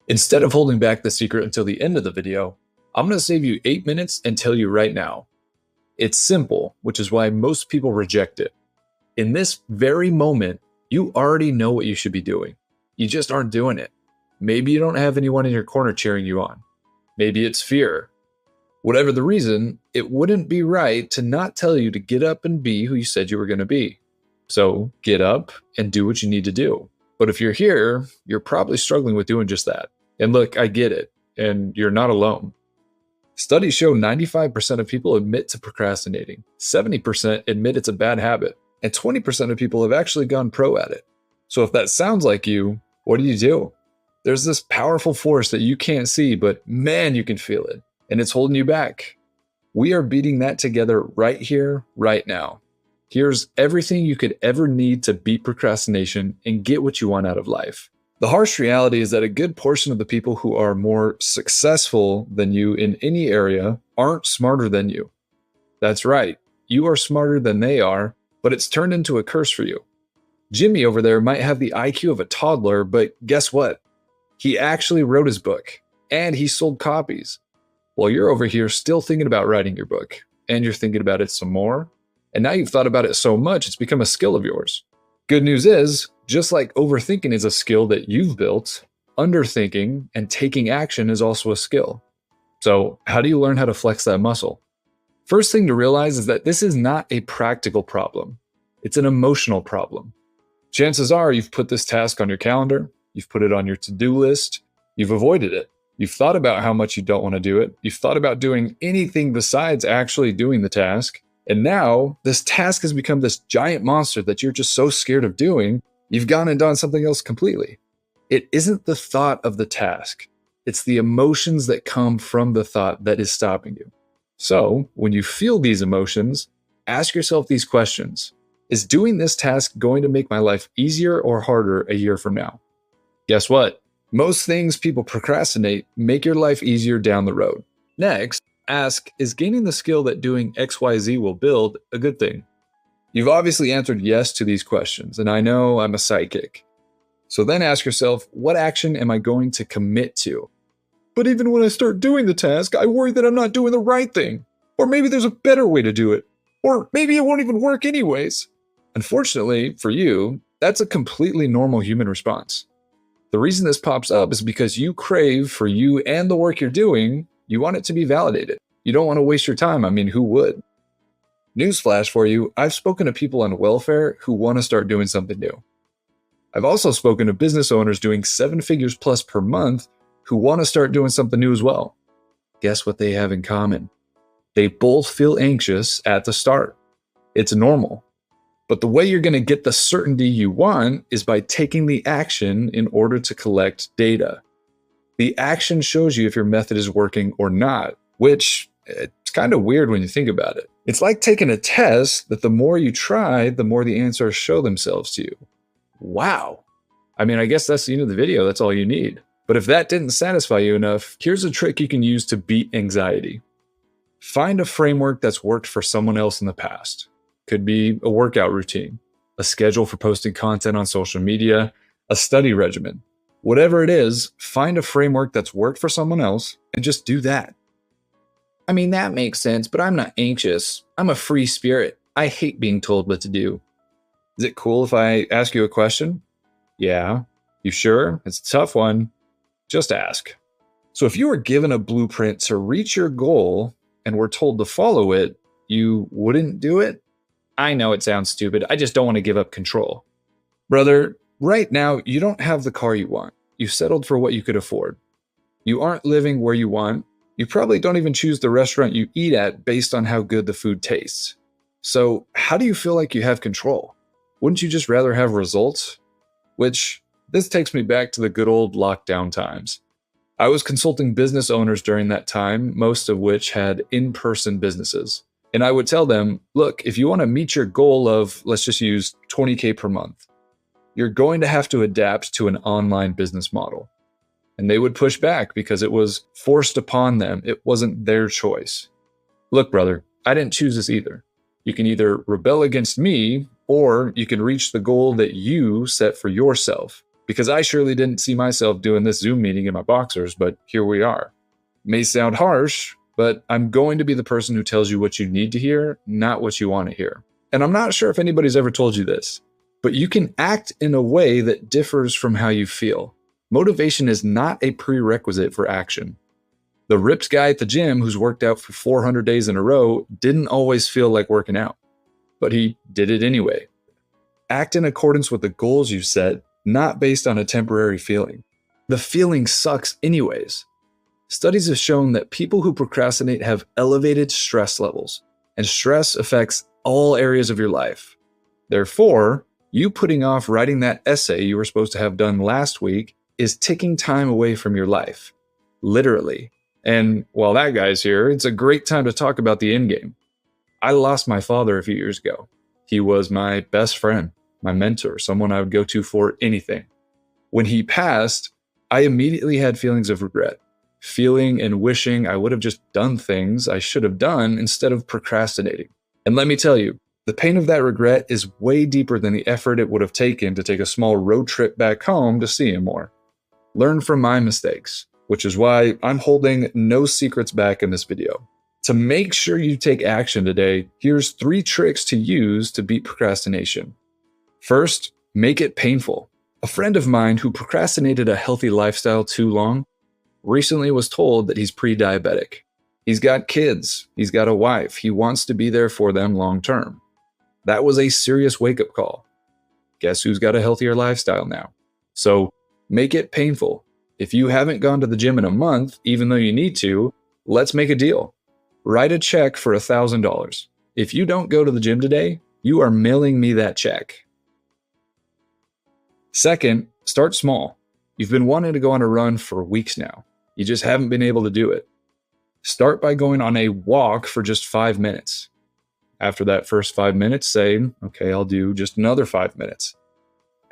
Instead of holding back the secret until the end of the video, I'm going to save you 8 minutes and tell you right now. It's simple, which is why most people reject it. In this very moment, you already know what you should be doing. You just aren't doing it. Maybe you don't have anyone in your corner cheering you on. Maybe it's fear. Whatever the reason, it wouldn't be right to not tell you to get up and be who you said you were going to be. So get up and do what you need to do. But if you're here, you're probably struggling with doing just that. And look, I get it, and you're not alone. Studies show 95% of people admit to procrastinating, 70% admit it's a bad habit, and 20% of people have actually gone pro at it. So if that sounds like you, what do? There's this powerful force that you can't see, but man, you can feel it, and it's holding you back. We are beating that together right here, right now. Here's everything you could ever need to beat procrastination and get what you want out of life. The harsh reality is that a good portion of the people who are more successful than you in any area aren't smarter than you. That's right, you are smarter than they are, but it's turned into a curse for you. Jimmy over there might have the IQ of a toddler, but guess what? He actually wrote his book, and he sold copies. While you're over here still thinking about writing your book, and you're thinking about it some more, and now you've thought about it so much it's become a skill of yours. Good news is, just like overthinking is a skill that you've built, underthinking and taking action is also a skill. So how do you learn how to flex that muscle? First thing to realize is that this is not a practical problem. It's an emotional problem. Chances are you've put this task on your calendar, you've put it on your to-do list, you've avoided it. You've thought about how much you don't want to do it. You've thought about doing anything besides actually doing the task. And now this task has become this giant monster that you're just so scared of doing, you've gone and done something else completely. It isn't the thought of the task. It's the emotions that come from the thought that is stopping you. So when you feel these emotions, ask yourself these questions. Is doing this task going to make my life easier or harder a year from now? Guess what? Most things people procrastinate make your life easier down the road. Next, ask, is gaining the skill that doing XYZ will build a good thing? You've obviously answered yes to these questions, and I know I'm a psychic. So then ask yourself, what action am I going to commit to? But even when I start doing the task, I worry that I'm not doing the right thing. Or maybe there's a better way to do it. Or maybe it won't even work anyways. Unfortunately, for you, that's a completely normal human response. The reason this pops up is because you crave for you and the work you're doing, you want it to be validated. You don't want to waste your time. I mean, who would? Newsflash for you, I've spoken to people on welfare who want to start doing something new. I've also spoken to business owners doing 7 figures plus per month who want to start doing something new as well. Guess what they have in common? They both feel anxious at the start. It's normal. But the way you're going to get the certainty you want is by taking the action in order to collect data. The action shows you if your method is working or not, which it's kind of weird when you think about it. It's like taking a test that the more you try, the more the answers show themselves to you. Wow. I mean, I guess that's the end of the video. That's all you need. But if that didn't satisfy you enough, here's a trick you can use to beat anxiety. Find a framework that's worked for someone else in the past. Could be a workout routine, a schedule for posting content on social media, a study regimen. Whatever it is, find a framework that's worked for someone else and just do that. I mean, that makes sense, but I'm not anxious. I'm a free spirit. I hate being told what to do. Is it cool if I ask you a question? Yeah. You sure? It's a tough one. Just ask. So if you were given a blueprint to reach your goal and were told to follow it, you wouldn't do it? I know it sounds stupid. I just don't want to give up control. Brother, right now, you don't have the car you want. You settled for what you could afford. You aren't living where you want. You probably don't even choose the restaurant you eat at based on how good the food tastes. So how do you feel like you have control? Wouldn't you just rather have results? Which, this takes me back to the good old lockdown times. I was consulting business owners during that time, most of which had in-person businesses. And I would tell them, look, if you want to meet your goal of, let's just use 20K per month, you're going to have to adapt to an online business model. And they would push back because it was forced upon them. It wasn't their choice. Look, brother, I didn't choose this either. You can either rebel against me, or you can reach the goal that you set for yourself. because I surely didn't see myself doing this Zoom meeting in my boxers, but here we are. May sound harsh, but I'm going to be the person who tells you what you need to hear, not what you want to hear. And I'm not sure if anybody's ever told you this, but you can act in a way that differs from how you feel. Motivation is not a prerequisite for action. The ripped guy at the gym who's worked out for 400 days in a row didn't always feel like working out, but he did it anyway. Act in accordance with the goals you set, not based on a temporary feeling. The feeling sucks anyways. Studies have shown that people who procrastinate have elevated stress levels, and stress affects all areas of your life. Therefore, you putting off writing that essay you were supposed to have done last week is taking time away from your life. Literally. And while that guy's here, it's a great time to talk about the end game. I lost my father a few years ago. He was my best friend, my mentor, someone I would go to for anything. When he passed, I immediately had feelings of regret, feeling and wishing I would have just done things I should have done instead of procrastinating. And let me tell you, the pain of that regret is way deeper than the effort it would have taken to take a small road trip back home to see him more. Learn from my mistakes, which is why I'm holding no secrets back in this video. To make sure you take action today, here's 3 tricks to use to beat procrastination. First, make it painful. A friend of mine who procrastinated a healthy lifestyle too long recently was told that he's pre-diabetic. He's got kids, he's got a wife, he wants to be there for them long term. That was a serious wake-up call. Guess who's got a healthier lifestyle now? So make it painful. If you haven't gone to the gym in a month, even though you need to, let's make a deal. Write a check for $1,000. If you don't go to the gym today, you are mailing me that check. Second, start small. You've been wanting to go on a run for weeks now. You just haven't been able to do it. Start by going on a walk for just 5 minutes. After that first 5 minutes, say, okay, I'll do just another 5 minutes.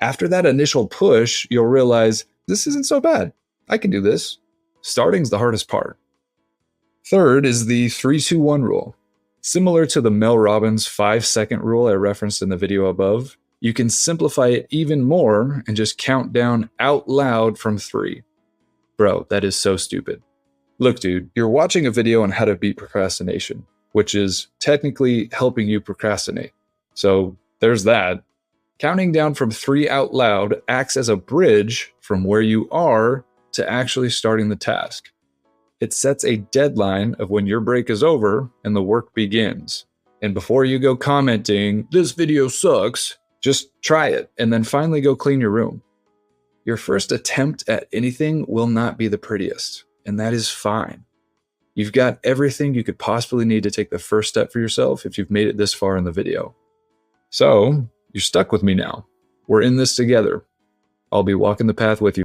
After that initial push, you'll realize this isn't so bad. I can do this. Starting's the hardest part. Third is the 3-2-1 rule. Similar to the Mel Robbins 5-second rule I referenced in the video above, you can simplify it even more and just count down out loud from 3. Bro, that is so stupid. Look, dude, you're watching a video on how to beat procrastination, which is technically helping you procrastinate. So there's that. Counting down from 3 out loud acts as a bridge from where you are to actually starting the task. It sets a deadline of when your break is over and the work begins. And before you go commenting, this video sucks, just try it and then finally go clean your room. Your first attempt at anything will not be the prettiest, and that is fine. You've got everything you could possibly need to take the first step for yourself if you've made it this far in the video. So, you're stuck with me now. We're in this together. I'll be walking the path with you.